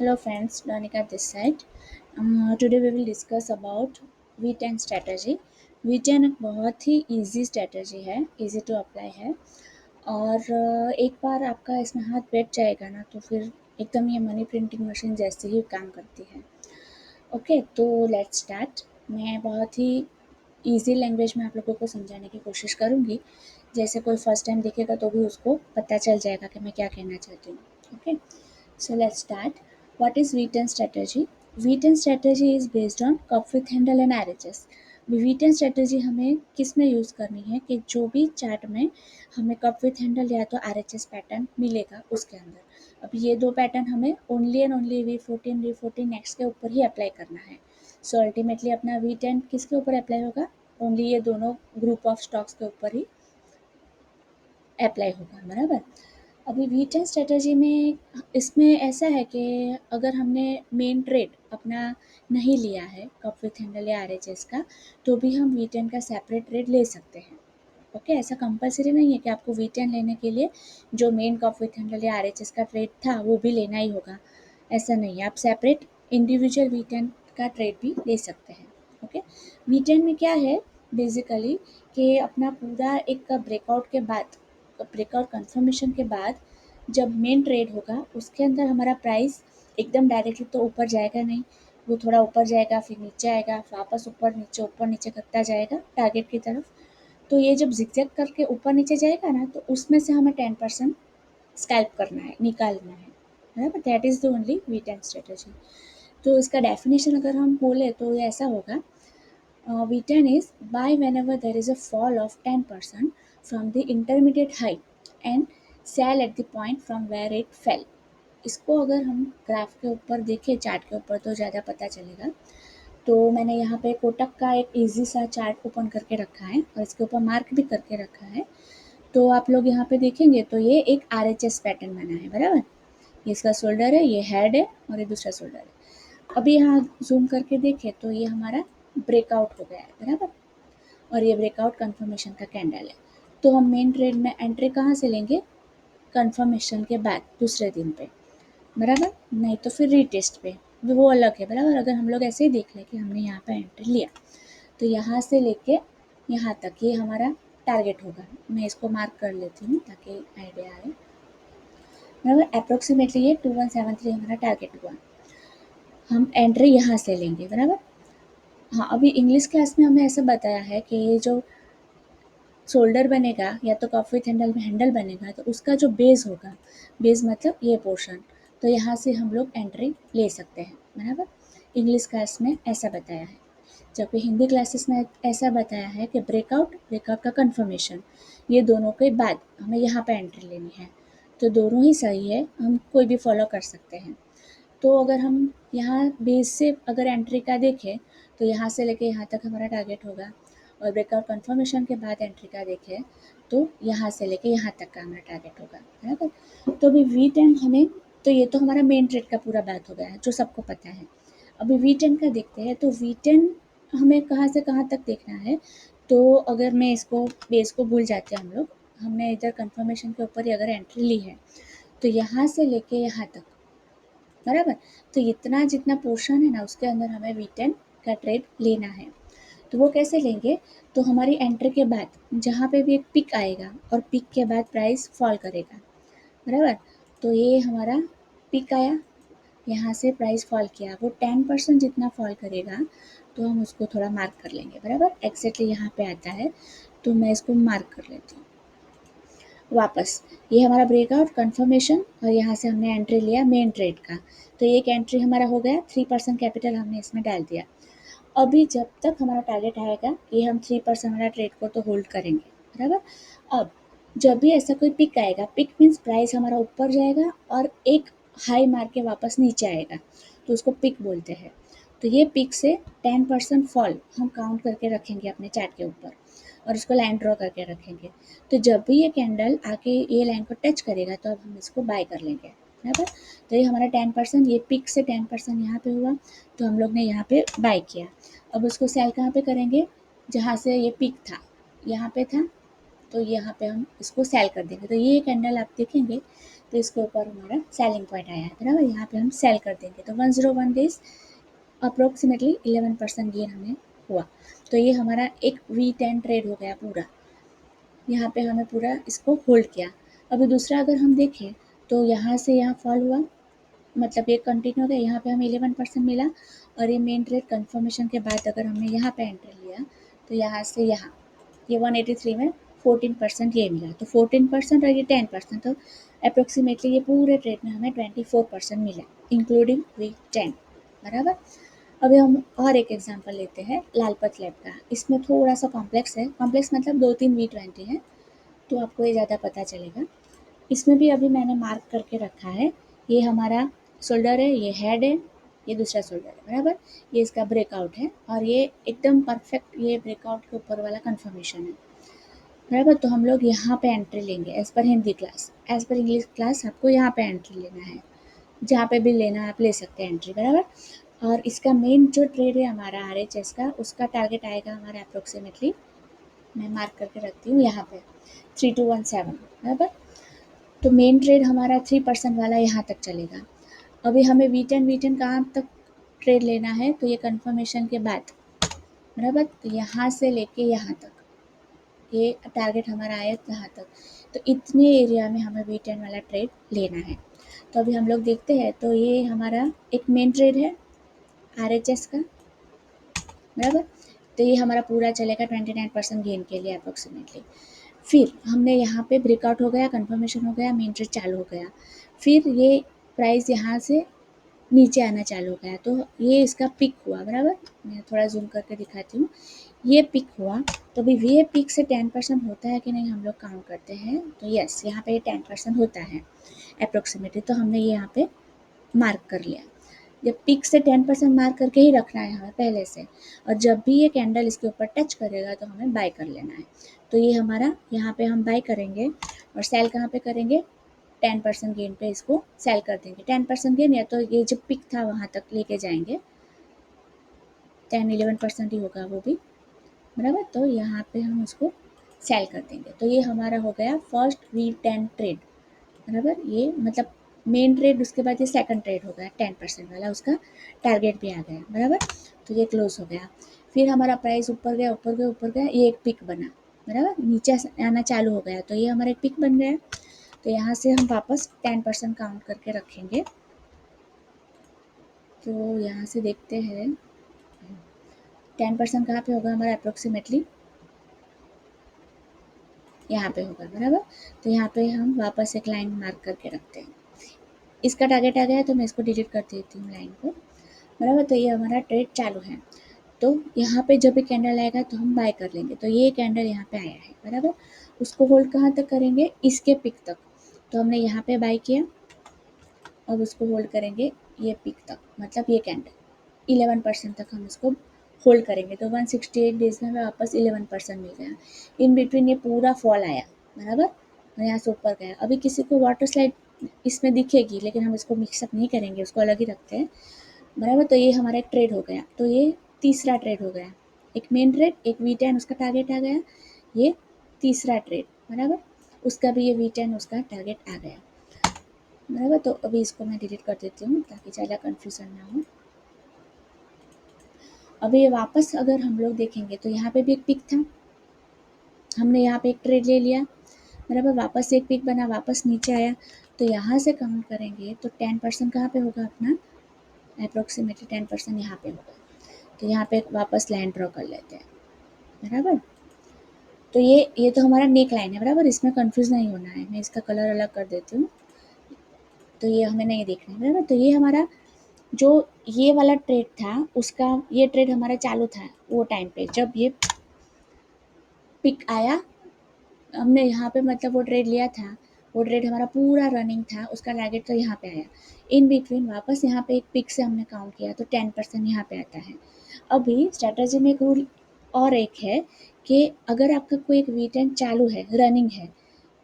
Hello friends, Danika this side. Today we will discuss about V10 strategy. V10 एक बहुत ही easy strategy है, easy to apply है और एक बार आपका इसमें हाथ बैठ जाएगा ना तो फिर एकदम ये मनी प्रिंटिंग मशीन जैसे ही काम करती है। ओके, तो लेट्स स्टार्ट। मैं बहुत ही इजी लैंग्वेज में आप लोगों को समझाने की कोशिश करूँगी, जैसे कोई फर्स्ट टाइम देखेगा तो भी उसको पता चल जाएगा कि मैं क्या कहना चाहती हूँ। Okay, so let's start. What is V10 strategy? V10 strategy is based on cup with handle and RHS. V10 strategy हमें किस में यूज़ करनी है कि जो भी चार्ट में हमें कप विथ हैंडल या तो RHS पैटर्न मिलेगा उसके अंदर। अब ये दो पैटर्न हमें only and only V14 next के ऊपर ही अप्लाई करना है। सो अल्टीमेटली अपना V10 किसके ऊपर अप्लाई होगा? ओनली ये दोनों ग्रुप ऑफ स्टॉक्स के ऊपर ही अप्लाई होगा, बराबर। अभी V10 स्ट्रेटजी में इसमें ऐसा है कि अगर हमने मेन ट्रेड अपना नहीं लिया है कप विथ हैंडल या RHS का, तो भी हम V10 का सेपरेट ट्रेड ले सकते हैं। ओके, ऐसा कंपलसरी नहीं है कि आपको V10 लेने के लिए जो मेन कप विथ हैंडल या RHS का ट्रेड था वो भी लेना ही होगा, ऐसा नहीं है। आप सेपरेट इंडिविजुअल V10 का ट्रेड भी ले सकते हैं। ओके, V10 में क्या है बेसिकली कि अपना पूरा एक ब्रेकआउट के बाद, ब्रेकआउट कंफर्मेशन के बाद जब मेन ट्रेड होगा उसके अंदर हमारा प्राइस एकदम डायरेक्टली तो ऊपर जाएगा नहीं, वो थोड़ा ऊपर जाएगा फिर नीचे आएगा, वापस ऊपर नीचे करता जाएगा टारगेट की तरफ। तो ये जब zigzag करके ऊपर नीचे जाएगा ना तो उसमें से हमें 10% स्कैल्प करना है, निकालना है, बराबर। That is the only V10 strategy. तो इसका डेफिनेशन अगर हम बोले तो ये ऐसा होगा, V10 is buy whenever there is a fall of 10% from the intermediate high and sell at the point from where it fell. इसको अगर हम ग्राफ के ऊपर देखें, चार्ट के ऊपर, तो ज़्यादा पता चलेगा। तो मैंने यहाँ पे कोटक का एक इजी सा चार्ट ओपन करके रखा है और इसके ऊपर मार्क भी करके रखा है। तो आप लोग यहाँ पे देखेंगे तो ये एक RHS पैटर्न बना है, बराबर। ये इसका शोल्डर है, ये हेड है और ये दूसरा शोल्डर है। अभी यहाँ ज़ूम करके देखें तो ये हमारा ब्रेकआउट हो गया है, बराबर। और ये ब्रेकआउट कंफर्मेशन का कैंडल है। तो हम मेन ट्रेड में एंट्री कहाँ से लेंगे? कंफर्मेशन के बाद दूसरे दिन पे, बराबर। नहीं तो फिर रीटेस्ट पे, वो अलग है, बराबर। अगर हम लोग ऐसे ही देख लें कि हमने यहाँ पे एंट्री लिया तो यहाँ से लेके यहाँ तक ये हमारा टारगेट होगा। मैं इसको मार्क कर लेती हूँ ताकि आइडिया आए, बराबर। अप्रोक्सीमेटली ये 2173 हमारा टारगेट हुआ। हम एंट्री यहाँ से लेंगे, बराबर। हाँ, अभी इंग्लिश क्लास में हमें ऐसा बताया है कि ये जो शोल्डर बनेगा या तो कफ विथ हैंडल में हैंडल बनेगा तो उसका जो बेस होगा, बेस मतलब ये पोर्शन, तो यहाँ से हम लोग एंट्री ले सकते हैं, बराबर। इंग्लिश क्लास में ऐसा बताया है। जबकि हिंदी क्लासेस में ऐसा बताया है कि ब्रेकआउट, ब्रेकआउट का कंफर्मेशन, ये दोनों के बाद हमें यहाँ पे एंट्री लेनी है। तो दोनों ही सही है, हम कोई भी फॉलो कर सकते हैं। तो अगर हम यहाँ बेस से अगर एंट्री का देखें तो यहाँ से लेके यहाँ तक हमारा टारगेट होगा, और ब्रेकआउट कंफर्मेशन के बाद एंट्री का देखें तो यहाँ से लेके यहाँ तक का हमारा टारगेट होगा, बराबर। तो अभी V10 हमें, तो ये तो हमारा मेन ट्रेड का पूरा बात हो गया है जो सबको पता है। अभी V10 का देखते हैं। तो V10 हमें कहाँ से कहाँ तक देखना है? तो अगर मैं इसको बेस को भूल जाते हैं हम लोग, हमने इधर कंफर्मेशन के ऊपर ही अगर एंट्री ली है तो यहाँ से लेके यहाँ तक, बराबर। तो इतना जितना पोर्शन है ना उसके अंदर हमें V10 का ट्रेड लेना है। तो वो कैसे लेंगे? तो हमारी एंट्री के बाद जहाँ पे भी एक पिक आएगा और पिक के बाद प्राइस फॉल करेगा, बराबर। तो ये हमारा पिक आया, यहाँ से प्राइस फॉल किया, वो 10% जितना फॉल करेगा तो हम उसको थोड़ा मार्क कर लेंगे, बराबर। एग्जैक्टली यहाँ पे आता है तो मैं इसको मार्क कर लेती हूँ। वापस ये हमारा ब्रेकआउट कंफर्मेशन और यहाँ से हमने एंट्री लिया मेन ट्रेड का, तो ये एक एंट्री हमारा हो गया। 3% कैपिटल हमने इसमें डाल दिया। अभी जब तक हमारा टारगेट आएगा ये हम 3% वाला ट्रेड को तो होल्ड करेंगे, बराबर। अब जब भी ऐसा कोई पिक आएगा, पिक मीन्स प्राइस हमारा ऊपर जाएगा और एक हाई मार के वापस नीचे आएगा, तो उसको पिक बोलते हैं। तो ये पिक से 10% फॉल हम काउंट करके रखेंगे अपने चार्ट के ऊपर और इसको लाइन ड्रॉ करके रखेंगे। तो जब भी ये कैंडल आके ये लाइन को टच करेगा तो अब हम इसको बाय कर लेंगे, बराबर। तो ये हमारा 10%, ये पिक से 10% यहाँ पे हुआ तो हम लोग ने यहाँ पे बाय किया। अब उसको सेल कहाँ पे करेंगे? जहाँ से ये पिक था, यहाँ पे था, तो यहाँ पे हम इसको सेल कर देंगे। तो ये कैंडल आप देखेंगे तो इसके ऊपर हमारा सेलिंग पॉइंट आया है बराबर, यहाँ पे हम सेल कर देंगे तो 101 डेज अप्रोक्सीमेटली 11% गेन हमें हुआ। तो ये हमारा एक V10 ट्रेड हो गया पूरा, यहाँ पे हमें पूरा इसको होल्ड किया। अभी दूसरा अगर हम देखें तो यहाँ से यहाँ फॉल हुआ, मतलब ये कंटिन्यू हो गया, यहाँ पे हमें 11% मिला, और ये मेन ट्रेड कंफर्मेशन के बाद अगर हमने यहाँ पे एंट्री लिया तो यहाँ से यहाँ ये 183 में 14% ये मिला, तो 14% और ये 10%, तो अप्रोक्सीमेटली ये पूरे ट्रेड में हमें 24% मिला इंक्लूडिंग V10 बराबर। अभी हम और एक एग्जांपल लेते हैं लालपत लैब का, इसमें थोड़ा सा कॉम्प्लेक्स है, कॉम्प्लेक्स मतलब 2-3 V20 है, तो आपको ये ज़्यादा पता चलेगा। इसमें भी अभी मैंने मार्क करके रखा है, ये हमारा शोल्डर है, ये हेड है, ये दूसरा शोल्डर है बराबर, ये इसका ब्रेकआउट है, और ये एकदम परफेक्ट ये ब्रेकआउट के ऊपर वाला कंफर्मेशन है बराबर। तो हम लोग यहाँ पे एंट्री लेंगे as per Hindi class, as per English class आपको यहाँ पे एंट्री लेना है, जहाँ पे भी लेना है आप ले सकते हैं एंट्री बराबर। और इसका मेन जो ट्रेड है हमारा RHS का, उसका टारगेट आएगा हमारा अप्रोक्सीमेटली, मैं मार्क करके रखती हूँ यहाँ पे 3217 बराबर। तो मेन ट्रेड हमारा 3% वाला यहाँ तक चलेगा। अभी हमें V10 कहाँ तक ट्रेड लेना है, तो ये कंफर्मेशन के बाद बराबर, तो यहाँ से लेके यहाँ तक ये टारगेट हमारा आया यहाँ तक, तो इतने एरिया में हमें V10 वाला ट्रेड लेना है। तो अभी हम लोग देखते हैं, तो ये हमारा एक मेन ट्रेड है RHS का बराबर, तो ये हमारा पूरा चलेगा 29% गेन के लिए अप्रोक्सीमेटली। फिर हमने यहाँ पे ब्रेकआउट हो गया, कंफर्मेशन हो गया, मेन ट्रेड चालू हो गया, फिर ये प्राइस यहाँ से नीचे आना चालू हो गया, तो ये इसका पिक हुआ बराबर, मैं थोड़ा जूम करके दिखाती हूँ, ये पिक हुआ। तो अभी ये पिक से 10% होता है कि नहीं हम लोग काउंट करते हैं, तो यस यहाँ पे 10% होता है अप्रोक्सीमेटली, तो हमने ये यहाँ पे मार्क कर लिया। जब पिक से 10% मार्क करके ही रखना है हमें पहले से, और जब भी ये कैंडल इसके ऊपर टच करेगा तो हमें बाय कर लेना है। तो ये हमारा यहाँ पे हम बाय करेंगे, और सेल कहाँ पे करेंगे, 10% गेन पे इसको सेल कर देंगे। 10% गेन, या तो ये जो पिक था वहाँ तक लेके जाएंगे, 10-11% ही होगा वो भी बराबर, तो यहाँ पे हम उसको सेल कर देंगे। तो ये हमारा हो गया फर्स्ट V10 ट्रेड बराबर, ये मतलब मेन ट्रेड, उसके बाद ये सेकंड ट्रेड हो गया 10% वाला, उसका टारगेट भी आ गया बराबर, तो ये क्लोज हो गया। फिर हमारा प्राइस ऊपर गया ऊपर गया ऊपर गया, ये एक पिक बना बराबर, नीचे आना चालू हो गया, तो ये हमारा एक पिक बन गया। तो यहाँ से हम वापस 10% काउंट करके रखेंगे, तो यहाँ से देखते हैं 10% कहाँ पे होगा हमारा अप्रोक्सीमेटली, यहाँ पे होगा बराबर। तो यहाँ पे हम वापस एक लाइन मार्क करके रखते हैं, इसका टारगेट आ गया तो मैं इसको डिलीट कर देती हूँ लाइन को बराबर। तो ये हमारा ट्रेड चालू है, तो यहाँ पे जब भी कैंडल आएगा तो हम बाय कर लेंगे। तो ये कैंडल यहाँ पे आया है बराबर, उसको होल्ड कहाँ तक करेंगे, इसके पिक तक, तो हमने यहाँ पे बाय किया, अब उसको होल्ड करेंगे ये पिक तक, मतलब ये कैंडल 11% तक हम इसको होल्ड करेंगे। तो 168 डेज में हमें वापस 11% मिल गया। इन बिटवीन ये पूरा फॉल आया बराबर, और यहाँ से ऊपर गया। अभी किसी को वाटर स्लाइड इसमें दिखेगी, लेकिन हम इसको मिक्सअप नहीं करेंगे, उसको अलग ही रखते हैं बराबर। तो ये हमारा एक ट्रेड हो गया, तो ये तीसरा ट्रेड हो गया, एक मेन ट्रेड, एक V10 उसका टारगेट आ गया, ये तीसरा ट्रेड बराबर, उसका भी ये V10 उसका टारगेट आ गया बराबर। तो अभी इसको मैं डिलीट कर देती हूँ ताकि ज़्यादा कन्फ्यूज़न ना हो। अभी ये वापस अगर हम लोग देखेंगे तो यहाँ पे भी एक पिक था, हमने यहाँ पे एक ट्रेड ले लिया बराबर, वापस एक पिक बना, वापस नीचे आया, तो यहाँ से काउंट करेंगे तो 10% कहाँ पे होगा अपना, अप्रोक्सीमेटली 10% यहाँ पे होगा। तो यहाँ पे वापस लाइन ड्रॉ कर लेते हैं बराबर। तो ये तो हमारा नेक लाइन है बराबर, इसमें कंफ्यूज नहीं होना है, मैं इसका कलर अलग कर देती हूँ, तो ये हमें नहीं देखना है बराबर। तो ये हमारा जो ये वाला ट्रेड था, उसका ये ट्रेड हमारा चालू था वो टाइम पे जब ये पिक आया, हमने यहाँ पे मतलब वो ट्रेड लिया था, वो ट्रेड हमारा पूरा रनिंग था, उसका टारगेट तो यहाँ पे आया। इन बिटवीन वापस यहाँ पे एक पिक से हमने काउंट किया, तो 10% यहाँ पे आता है। अभी स्ट्रैटेजी में एक रूल और एक है कि अगर आपका कोई एक V10 चालू है, रनिंग है,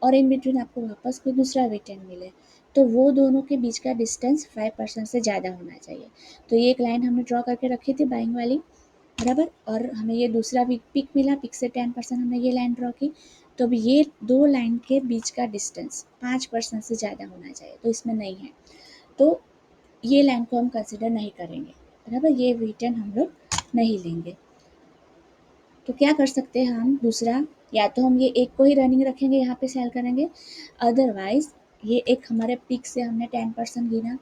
और इन बिटवीन आपको वापस कोई दूसरा V10 मिले, तो वो दोनों के बीच का डिस्टेंस 5% से ज़्यादा होना चाहिए। तो ये एक लाइन हमने ड्रॉ करके रखी थी बाइंग वाली बराबर, और हमें ये दूसरा पिक मिला, पिक से 10% हमने ये लाइन ड्रॉ की, तो अब ये 2 लाइन के बीच का डिस्टेंस 5% से ज़्यादा होना चाहिए, तो इसमें नहीं है, तो ये लाइन को हम कंसिडर नहीं करेंगे, बराबर। ये V10 हम लोग नहीं लेंगे। तो क्या कर सकते हैं हम दूसरा, या तो हम ये एक को ही रनिंग रखेंगे, यहाँ पे सेल करेंगे, अदरवाइज ये एक हमारे पिक से हमने 10% गिना,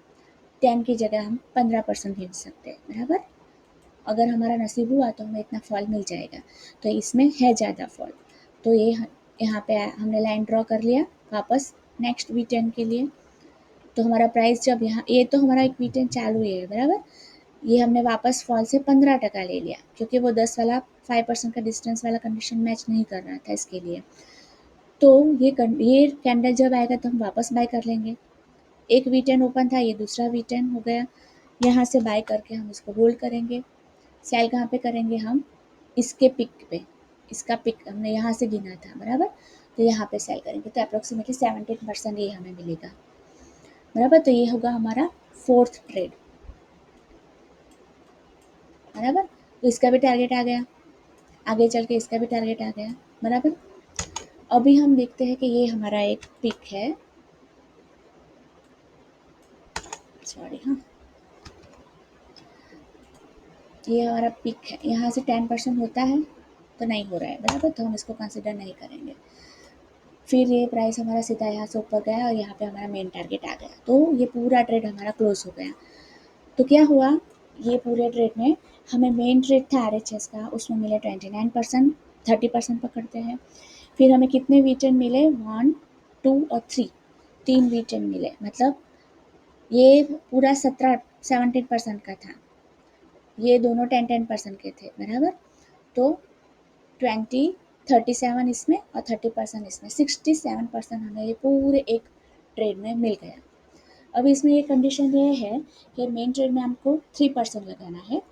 10 की जगह हम 15% गिन सकते हैं, बराबर। अगर हमारा नसीब हुआ तो हमें इतना फॉल मिल जाएगा, तो इसमें है ज़्यादा फॉल, तो ये यहाँ पे हमने लाइन ड्रॉ कर लिया वापस नेक्स्ट V10 के लिए। तो हमारा प्राइस जब यहाँ, ये तो हमारा एक V10 चालू ही है, बराबर। ये हमने वापस फॉल से 15% ले लिया, क्योंकि वो 10 वाला 5% का डिस्टेंस वाला कंडीशन मैच नहीं कर रहा था इसके लिए। तो ये कैंडल जब आएगा तो हम वापस बाय कर लेंगे। एक V10 ओपन था, ये दूसरा V10 हो गया, यहाँ से बाय करके हम इसको होल्ड करेंगे। सेल कहाँ पे करेंगे हम, इसके पिक पे, इसका पिक हमने यहाँ से गिना था, बराबर। तो यहाँ पे सेल करेंगे, तो अप्रोक्सीमेटली 17% ये हमें मिलेगा, बराबर। तो ये होगा हमारा 4th ट्रेड, बराबर। तो इसका भी टारगेट आ गया, आगे चल के इसका भी टारगेट आ गया, बराबर। अभी हम देखते हैं कि ये हमारा एक पिक है, सॉरी, हाँ, ये हमारा पिक है, यहाँ से 10% होता है तो नहीं हो रहा है, बराबर। तो हम इसको कंसिडर नहीं करेंगे। फिर ये प्राइस हमारा सीधा यहाँ से ऊपर गया और यहाँ पे हमारा मेन टारगेट आ गया, तो ये पूरा ट्रेड हमारा क्लोज हो गया। तो क्या हुआ, ये पूरे ट्रेड में हमें मेन ट्रेड था RHS का, उसमें मिले 29%, 30% पकड़ते हैं। फिर हमें कितने V10 मिले, 1, 2 और 3, 3 V10 मिले, मतलब ये पूरा 17% का था, ये दोनों 10% के थे, बराबर। तो 20, 37 इसमें और 30% इसमें, 67% हमें ये पूरे एक ट्रेड में मिल गया। अब इसमें ये कंडीशन ये है कि मेन ट्रेड में हमको 3% लगाना है,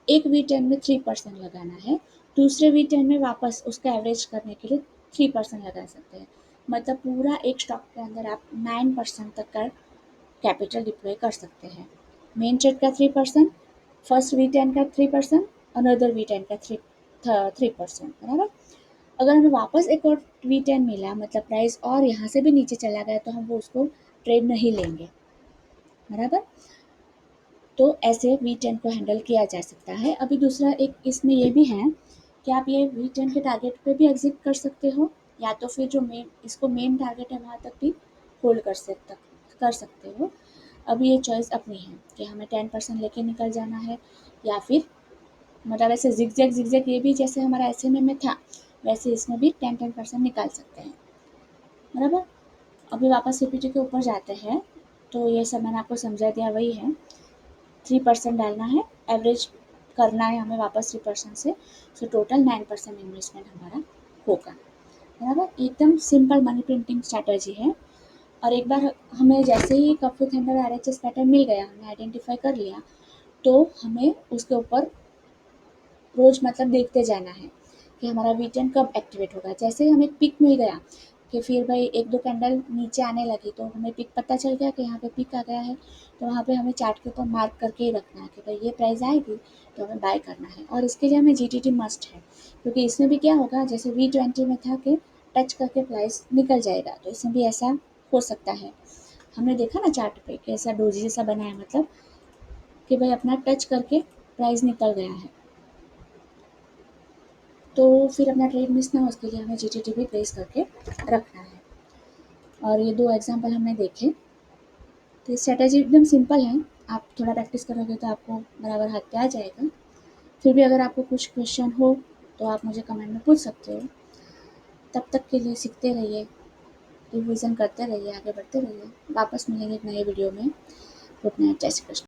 एक V10 में 3% लगाना है, दूसरे V10 में वापस उसका एवरेज करने के लिए 3% लगा सकते हैं, मतलब पूरा एक स्टॉक के अंदर आप 9% तक का कैपिटल डिप्लॉय कर सकते हैं। मेन ट्रेड का 3%, फर्स्ट V10 का 3%, अनदर V10 का 3%, बराबर। अगर हमें वापस एक और V10 मिला, मतलब प्राइस और यहाँ से भी नीचे चला गया, तो हम वो उसको ट्रेड नहीं लेंगे, बराबर। तो ऐसे V10 को हैंडल किया जा सकता है। अभी दूसरा एक इसमें ये भी है कि आप ये V10 के टारगेट पे भी एग्जिट कर सकते हो, या तो फिर जो मेन टारगेट है वहाँ तक भी होल्ड कर सकते हो। अभी ये चॉइस अपनी है कि हमें 10% लेके निकल जाना है, या फिर मतलब ऐसे जिगजैग ये भी जैसे हमारा SMA में था, वैसे इसमें भी 10% निकाल सकते हैं, बराबर। अभी वापस CPT के ऊपर जाते हैं, तो ये सब मैंने आपको समझा दिया, वही है, 3% डालना है, एवरेज करना है हमें वापस 3% से, तो टोटल 9% इन्वेस्टमेंट हमारा होगा, बराबर। एकदम सिंपल मनी प्रिंटिंग स्ट्रैटेजी है। और एक बार हमें जैसे ही cup with handle RHS pattern मिल गया, हमने आइडेंटिफाई कर लिया, तो हमें उसके ऊपर रोज मतलब देखते जाना है कि हमारा V10 कब एक्टिवेट होगा। जैसे ही हमें पिक मिल गया कि फिर भाई एक दो कैंडल नीचे आने लगी, तो हमें पिक पता चल गया कि यहाँ पे पिक आ गया है, तो वहाँ पे हमें चार्ट के ऊपर मार्क करके ही रखना है कि भाई ये प्राइस आएगी तो हमें बाय करना है। और इसके लिए हमें GTT मस्ट है, क्योंकि इसमें भी क्या होगा, जैसे V20 में था कि टच करके प्राइस निकल जाएगा, तो इसमें भी ऐसा हो सकता है। हमने देखा ना चार्ट पे कि ऐसा डोजी जैसा बना है, मतलब कि भाई अपना टच करके प्राइस निकल गया है, तो फिर अपना ट्रेड मिस ना हो उसके लिए हमें GTT भी प्लेस करके रखना है। और ये 2 एग्जांपल हमने देखे, तो ये स्ट्रैटेजी एकदम सिंपल है, आप थोड़ा प्रैक्टिस करोगे तो आपको बराबर हाथ पे आ जाएगा। फिर भी अगर आपको कुछ क्वेश्चन हो तो आप मुझे कमेंट में पूछ सकते हो। तब तक के लिए सीखते रहिए, रिविज़न करते रहिए, आगे बढ़ते रहिए। वापस मिलेंगे एक नए वीडियो में। गुड नाइट, जय श्री कृष्ण।